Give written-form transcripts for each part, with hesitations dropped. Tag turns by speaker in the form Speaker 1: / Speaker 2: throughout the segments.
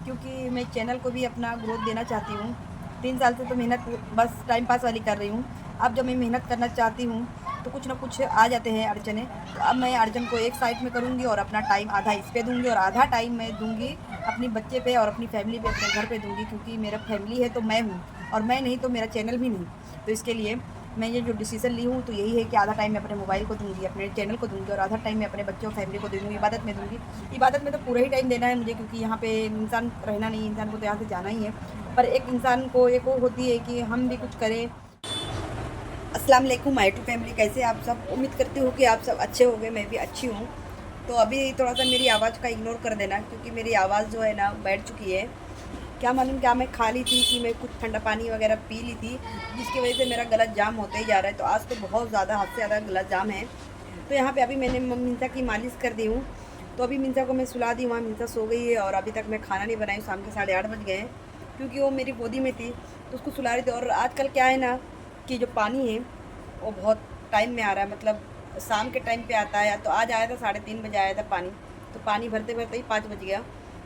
Speaker 1: क्योंकि मैं चैनल को भी अपना ग्रोथ देना चाहती हूँ। 3 साल से तो मेहनत बस टाइम पास वाली कर रही हूँ। अब जब मैं मेहनत करना चाहती हूँ तो कुछ ना कुछ आ जाते हैं अड़चनें। तो अब मैं अड़चन को एक साइड में करूँगी और अपना टाइम आधा इस पे दूँगी और आधा टाइम मैं दूँगी अपनी बच्चे पे और अपनी फैमिली पे, अपने घर पे दूँगी, क्योंकि मेरा फैमिली है तो मैं हूँ, और मैं नहीं तो मेरा चैनल भी नहीं। तो इसके लिए मैं ये जो डिसीज़न ली हूँ तो यही है कि आधा टाइम मैं अपने मोबाइल को दूँगी, अपने चैनल को दूँगी, और आधा टाइम मैं अपने बच्चों और फैमिली को दे दूँगी, इबादत में दूँगी। इबादत में तो पूरा ही टाइम देना है मुझे, क्योंकि यहाँ पे इंसान रहना नहीं, इंसान को तो यहाँ से जाना ही है। पर एक इंसान को एक वो होती है कि हम भी कुछ करें। अस्सलाम वालेकुम माय टू फैमिली, कैसे आप सब? उम्मीद करती हूँ कि आप सब अच्छे होंगे, मैं भी अच्छी हूँ। तो अभी थोड़ा सा मेरी आवाज़ का इग्नोर कर देना, क्योंकि मेरी आवाज़ जो है ना बैठ चुकी है। क्या मालूम क्या मैं खा ली थी कि मैं कुछ ठंडा पानी वगैरह पी ली थी, जिसकी वजह से मेरा गला जाम होते ही जा रहा है। तो आज तो बहुत ज़्यादा, हद से ज़्यादा गला जाम है। तो यहाँ पे अभी मैंने मिंसा की मालिश कर दी हूँ। तो अभी मिंसा को मैं सुला दी, वहाँ मिंसा सो गई है, और अभी तक मैं खाना नहीं बनाई हूँ। शाम के 8:30 बज गए हैं, क्योंकि वो मेरी गोदी में थी तो उसको सुला रही थी। और आजकल क्या है ना कि जो पानी है वो बहुत टाइम में आ रहा है, मतलब शाम के टाइम पे आता है। तो आज आया था 3:30 बजे आया था पानी, तो पानी भरते भरते ही 5 बज गया।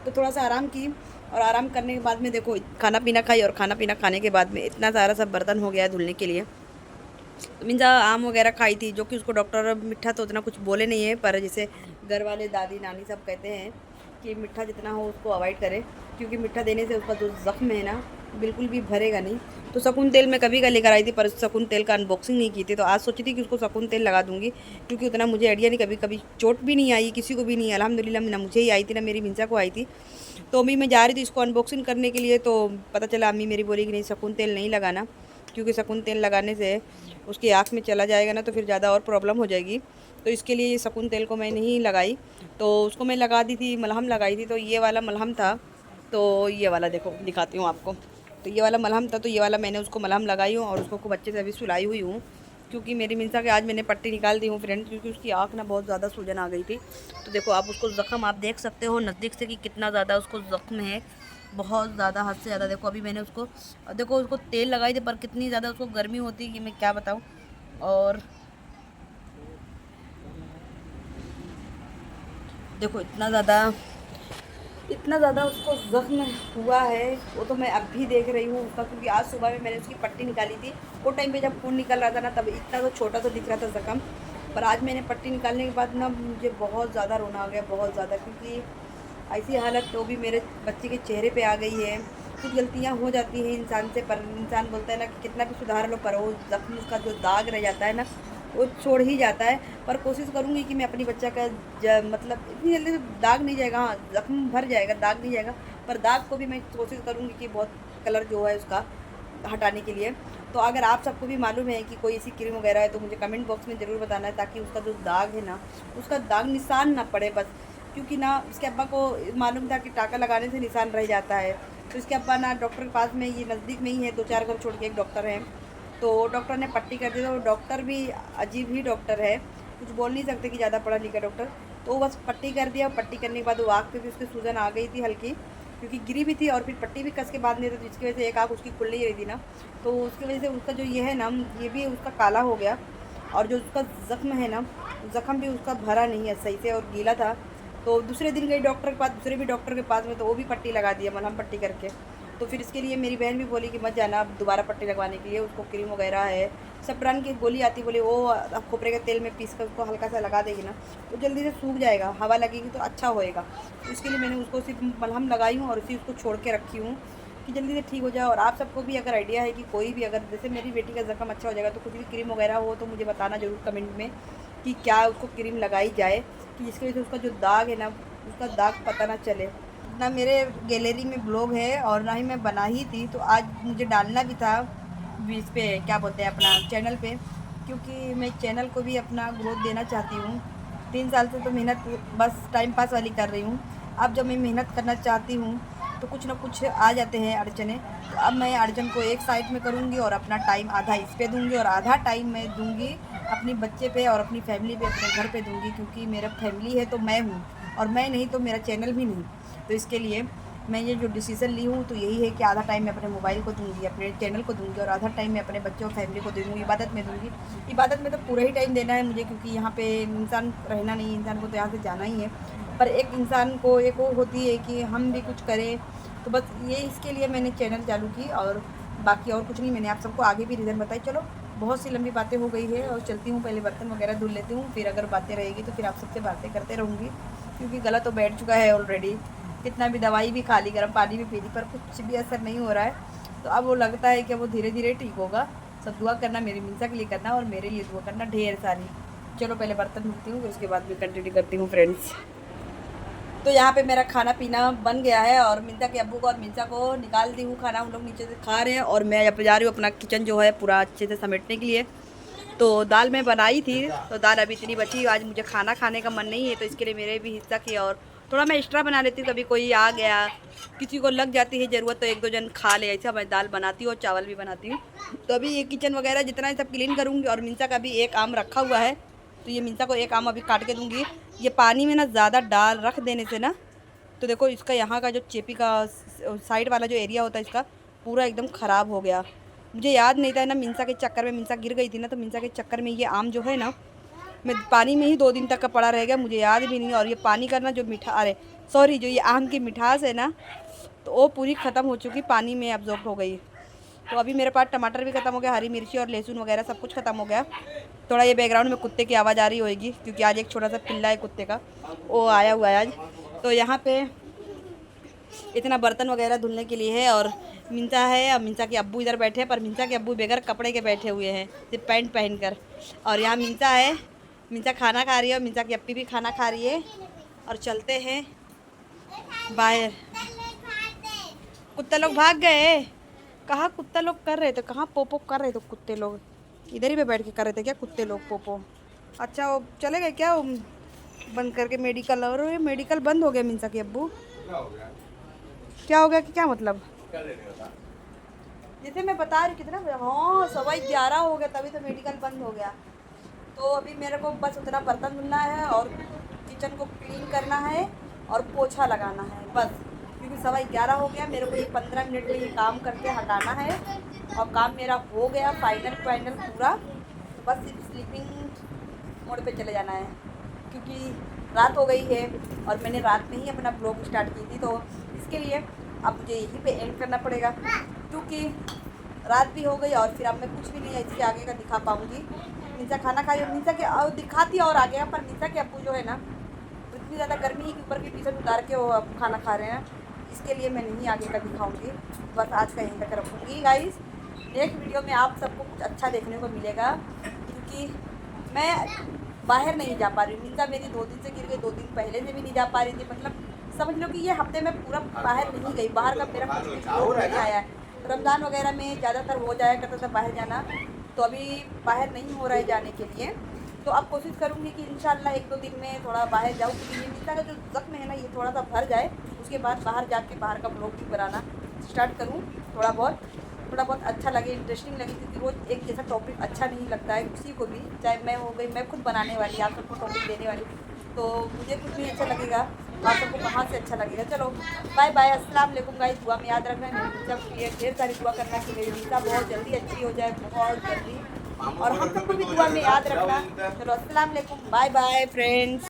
Speaker 1: तो थोड़ा सा आराम की, और आराम करने के बाद में देखो खाना पीना खाई, और खाना पीना खाने के बाद में इतना सारा सब बर्तन हो गया है धुलने के लिए। तो मिंजा आम वगैरह खाई थी, जो कि उसको डॉक्टर मीठा तो उतना कुछ बोले नहीं है, पर जैसे घर वाले दादी नानी सब कहते हैं कि मीठा जितना हो उसको अवॉइड करें, क्योंकि मीठा देने से उसका जो ज़ख्म है ना बिल्कुल भी भरेगा नहीं। तो सकून तेल मैं कभी का लेकर आई थी, पर सकून तेल का अनबॉक्सिंग नहीं की थी। तो आज सोची थी कि उसको सकून तेल लगा दूंगी, क्योंकि उतना मुझे आइडिया नहीं, कभी कभी चोट भी नहीं आई, किसी को भी नहीं, अल्हम्दुलिल्लाह ना मुझे ही आई थी ना मेरी मिंसा को आई थी। तो अभी मैं जा रही थी इसको अनबॉक्सिंग करने के लिए, तो पता चला अम्मी मेरी बोली कि नहीं सकून तेल नहीं लगाना, क्योंकि सकून तेल लगाने से उसकी आँख में चला जाएगा ना तो फिर ज़्यादा और प्रॉब्लम हो जाएगी। तो इसके लिए ये सकून तेल को मैं नहीं लगाई। तो उसको मैं लगा दी थी, मलहम लगाई थी, तो ये वाला मलहम था। तो ये वाला देखो दिखाती हूँ आपको। तो ये वाला मलहम था, तो ये वाला मैंने उसको मलहम लगाई हूँ, और उसको खूब अच्छे से अभी सुलाई हुई हूँ, क्योंकि मेरी मिंसा के आज मैंने पट्टी निकाल दी हूँ फ्रेंड, क्योंकि उसकी आँख ना बहुत ज़्यादा सूजन आ गई थी। तो देखो आप उसको ज़ख्म आप देख सकते हो नज़दीक से कि कितना ज़्यादा उसको ज़ख्म है, बहुत ज़्यादा, हद से ज़्यादा। देखो अभी मैंने उसको, देखो उसको तेल लगाई थी, पर कितनी ज़्यादा उसको गर्मी होती है कि मैं क्या बताऊँ। और देखो इतना ज़्यादा उसको ज़ख्म हुआ है, वो तो मैं अब भी देख रही हूँ उसका, क्योंकि आज सुबह में मैंने उसकी पट्टी निकाली थी। वो टाइम पे जब खून निकल रहा था ना, तब इतना तो छोटा तो दिख रहा था ज़ख्म, पर आज मैंने पट्टी निकालने के बाद ना मुझे बहुत ज़्यादा रोना आ गया, बहुत ज़्यादा, क्योंकि ऐसी हालत तो भी मेरे बच्चे के चेहरे पे आ गई है। कुछ गलतियाँ हो जाती हैं इंसान से, पर इंसान बोलता है ना कि कितना भी सुधार लो, पर वो ज़ख्म, उसका जो दाग रह जाता है ना वो छोड़ ही जाता है। पर कोशिश करूँगी कि मैं अपनी बच्चा का मतलब इतनी जल्दी से दाग नहीं जाएगा, हाँ ज़ख्म भर जाएगा, दाग नहीं जाएगा, पर दाग को भी मैं कोशिश करूँगी कि बहुत कलर जो है उसका हटाने के लिए। तो अगर आप सबको भी मालूम है कि कोई ऐसी क्रीम वगैरह है तो मुझे कमेंट बॉक्स में ज़रूर बताना है, ताकि उसका जो दाग है ना, उसका दाग निशान ना पड़े बस। क्योंकि ना इसके अब्बा को मालूम था कि टाँका लगाने से निशान रह जाता है। तो इसके अब्बा ना डॉक्टर के पास में, ये नज़दीक में ही है, 2-4 घर छोड़ के एक डॉक्टर है। तो डॉक्टर ने पट्टी कर दी, तो डॉक्टर भी अजीब ही डॉक्टर है, कुछ बोल नहीं सकते कि ज़्यादा पढ़ा लिखा डॉक्टर। तो वो बस पट्टी कर दिया, पट्टी करने के बाद वो आँख पे भी उसकी सूजन आ गई थी हल्की, क्योंकि गिरी भी थी, और फिर पट्टी भी कस के बांध दिया था, जिसकी वजह से एक आँख उसकी खुल नहीं रही थी ना। तो उसकी वजह से उसका जो ये है ना, ये भी उसका काला हो गया, और जो उसका ज़ख्म है ना, ज़ख्म भी उसका भरा नहीं है सही से, और गीला था। तो दूसरे दिन गई डॉक्टर के पास, दूसरे भी डॉक्टर के पास में, तो वो भी पट्टी लगा दिया, मलहम पट्टी करके। तो फिर इसके लिए मेरी बहन भी बोली कि मत जाना अब दोबारा पट्टी लगवाने के लिए, उसको क्रीम वगैरह है, सप्रान की गोली आती, बोले वो अब खोपरे के तेल में पीस कर उसको हल्का सा लगा देगी ना तो जल्दी से सूख जाएगा, हवा लगेगी तो अच्छा होएगा। तो इसके लिए मैंने उसको सिर्फ मलहम लगाई हूँ, और उसी उसको छोड़ के रखी हूँ कि जल्दी से ठीक हो जाए। और आप सबको भी अगर आइडिया है कि कोई भी, अगर जैसे मेरी बेटी का ज़ख्म अच्छा हो जाएगा, तो कुछ भी क्रीम वगैरह हो तो मुझे बताना ज़रूर कमेंट में कि क्या उसको क्रीम लगाई जाए, कि जिसकी वजह से उसका जो दाग है ना, उसका दाग पता ना चले। ना मेरे गैलरी में ब्लॉग है और ना ही मैं बना ही थी, तो आज मुझे डालना भी था इस पे, क्या बोलते हैं, अपना चैनल पे, क्योंकि मैं चैनल को भी अपना ग्रोथ देना चाहती हूँ। 3 साल से तो मेहनत बस टाइम पास वाली कर रही हूँ। अब जब मैं मेहनत करना चाहती हूँ तो कुछ ना कुछ आ जाते हैं अड़चनें। तो अब मैं अड़चन को एक साइड में करूँगी, और अपना टाइम आधा इस पे दूँगी, और आधा टाइम मैं दूँगी अपनी बच्चे पे और अपनी फैमिली पे, अपने घर पे दूँगी, क्योंकि मेरा फैमिली है तो मैं हूँ, और मैं नहीं तो मेरा चैनल भी नहीं। तो इसके लिए मैं ये जो डिसीज़न ली हूँ तो यही है कि आधा टाइम मैं अपने मोबाइल को दूँगी, अपने चैनल को दूँगी, और आधा टाइम मैं अपने बच्चों और फैमिली को दे दूँगी, इबादत में दूँगी। इबादत में तो पूरा ही टाइम देना है मुझे, क्योंकि यहाँ पे इंसान रहना नहीं, इंसान को तो यहाँ से जाना ही है। पर एक इंसान को एक वो होती है कि हम भी कुछ करें, तो बस ये इसके लिए मैंने चैनल चालू की, और बाकी और कुछ नहीं। मैंने आप सबको आगे भी रीज़न बताई। चलो बहुत सी लंबी बातें हो गई है और चलती हूँ, पहले बर्तन वगैरह धुल लेती हूँ, फिर अगर बातें रहेगी तो फिर आप सबसे बातें करते रहूँगी, क्योंकि गला तो बैठ चुका है ऑलरेडी। कितना भी दवाई भी खा ली, गर्म पानी भी पी ली, पर कुछ भी असर नहीं हो रहा है। तो अब वो लगता है कि वो धीरे धीरे ठीक होगा। सब दुआ करना, मेरी मिंसा के लिए करना और मेरे लिए दुआ करना ढेर सारी। चलो पहले बर्तन धुलती हूँ, फिर उसके बाद भी कंटिन्यू करती हूँ फ्रेंड्स। तो यहाँ पे मेरा खाना पीना बन गया है और मिंसा के अब्बू को और मिंसा को निकाल दी हूँ खाना। उन लोग नीचे से खा रहे हैं और मैं यहाँ पे जा रही हूँ अपना किचन जो है पूरा अच्छे से समेटने के लिए। तो दाल मैं बनाई थी, तो दाल अभी इतनी बची। आज मुझे खाना खाने का मन नहीं है, तो इसके लिए मेरे भी हिस्सा किया और थोड़ा मैं एक्स्ट्रा बना लेती हूँ। कभी कोई आ गया, किसी को लग जाती है ज़रूरत, तो एक दो जन खा ले, ऐसा मैं दाल बनाती हूँ और चावल भी बनाती हूँ। तो अभी ये किचन वगैरह जितना है सब क्लीन करूँगी। और मिंसा का भी एक आम रखा हुआ है, तो ये मिंसा को एक आम अभी काट के दूँगी। ये पानी में ना ज़्यादा डाल रख देने से ना, तो देखो इसका यहाँ का जो चेपी का साइड वाला जो एरिया होता है इसका पूरा एकदम ख़राब हो गया। मुझे याद नहीं था ना, मिंसा के चक्कर में, मिंसा गिर गई थी ना, तो मिंसा के चक्कर में ये आम जो है ना, मैं पानी में ही 2 दिन तक का पड़ा रह गया, मुझे याद भी नहीं। और ये पानी का ना जो जो ये आम की मिठास है ना, तो वो पूरी ख़त्म हो चुकी, पानी में एब्जॉर्ब हो गई। तो अभी मेरे पास टमाटर भी ख़त्म हो गया, हरी मिर्ची और लहसुन वगैरह सब कुछ ख़त्म हो गया। थोड़ा ये बैकग्राउंड में कुत्ते की आवाज़ आ रही होगी, क्योंकि आज एक छोटा सा पिल्ला है कुत्ते का, वो आया हुआ है आज। तो यहाँ पे इतना बर्तन वगैरह धुलने के लिए है। और मिंसा है, अब मिंसा के अब्बू इधर बैठे हैं, पर मिंसा के अब्बू बगैर कपड़े के बैठे हुए हैं, सिर्फ पैंट पहन कर। और यहाँ मिंसा है, मिंसा खाना खा रही है और मिंसा की अप्पी भी खाना खा रही है। और चलते हैं बाहर। कुत्ता लोग भाग गए। कहाँ कुत्ता लोग कर रहे थे, कहाँ पोपो कर रहे थे कुत्ते लोग? इधर ही पे बैठ के कर रहे थे क्या कुत्ते लोग पोपो? अच्छा वो चले गए क्या, वो बंद करके मेडिकल? और ये मेडिकल बंद हो गया मिंसा के अब्बू? क्या हो गया कि क्या मतलब? जैसे मैं बता रही कितना, हाँ 11:15 हो गया, तभी तो मेडिकल बंद हो गया। तो अभी मेरे को बस उतना बर्तन धुलना है और किचन को क्लीन करना है और पोछा लगाना है बस, क्योंकि 11:15 हो गया। मेरे को ये 15 मिनट में ये काम करके हटाना है और काम मेरा हो गया फाइनल पूरा। बस सिर्फ स्लीपिंग मोड पे चले जाना है, क्योंकि रात हो गई है और मैंने रात में ही अपना ब्लॉग स्टार्ट की थी, तो इसके लिए अब मुझे यहीं पे एंड करना पड़ेगा, क्योंकि रात भी हो गई और फिर अब मैं कुछ भी नहीं इसके आगे का दिखा पाऊँगी। मिंसा खाना खाई, मिंसा के दिखाती और आ गया, पर मिंसा के अब्बू जो है ना, इतनी ज़्यादा गर्मी है कि ऊपर की टी-शर्ट उतार के वो अब खाना खा रहे हैं, इसके लिए मैं नहीं आगे का दिखाऊँगी। बस आज का यहीं तक रखूँगी गाइस। नेक्स्ट वीडियो में आप सबको कुछ अच्छा देखने को मिलेगा, क्योंकि मैं बाहर नहीं जा पा रही हूँ। मिंसा मेरी 2 दिन से गिर गई, 2 दिन पहले से भी नहीं जा पा रही थी। मतलब समझ लो कि ये हफ्ते में पूरा बाहर नहीं गई, बाहर का मेरा कुछ भी शौक नहीं आया है। रमज़ान वगैरह में ज़्यादातर हो जाया करता था बाहर जाना, तो अभी बाहर नहीं हो रहा है जाने के लिए। तो अब कोशिश करूँगी कि इंशाल्लाह 1-2 दिन में थोड़ा बाहर जाऊँ, क्योंकि ये मिंसा का जो ज़ख्म है ना, ये थोड़ा सा भर जाए, उसके बाद बाहर जाके बाहर का ब्लॉग भी बनाना स्टार्ट करूँ। थोड़ा बहुत अच्छा लगे, इंटरेस्टिंग लगे, क्योंकि रोज़ एक जैसा टॉपिक अच्छा नहीं लगता है किसी को भी। चाहे मैं हो गई, मैं खुद बनाने वाली, आप सबको टॉपिक देने वाली, तो मुझे कुछ नहीं अच्छा लगेगा, आप सबको कहाँ से अच्छा लगेगा। चलो बाय बाय, अस्सलाम वालेकुम गाइस। दुआ में याद रखना, मेरी मिंसा के लिए ढेर सारी दुआ करना कि मेरी मिंसा बहुत जल्दी अच्छी हो जाए, बहुत जल्दी। और हम सबको भी दुआ में याद रखना। चलो अस्सलाम वालेकुम, बाय बाय फ्रेंड्स।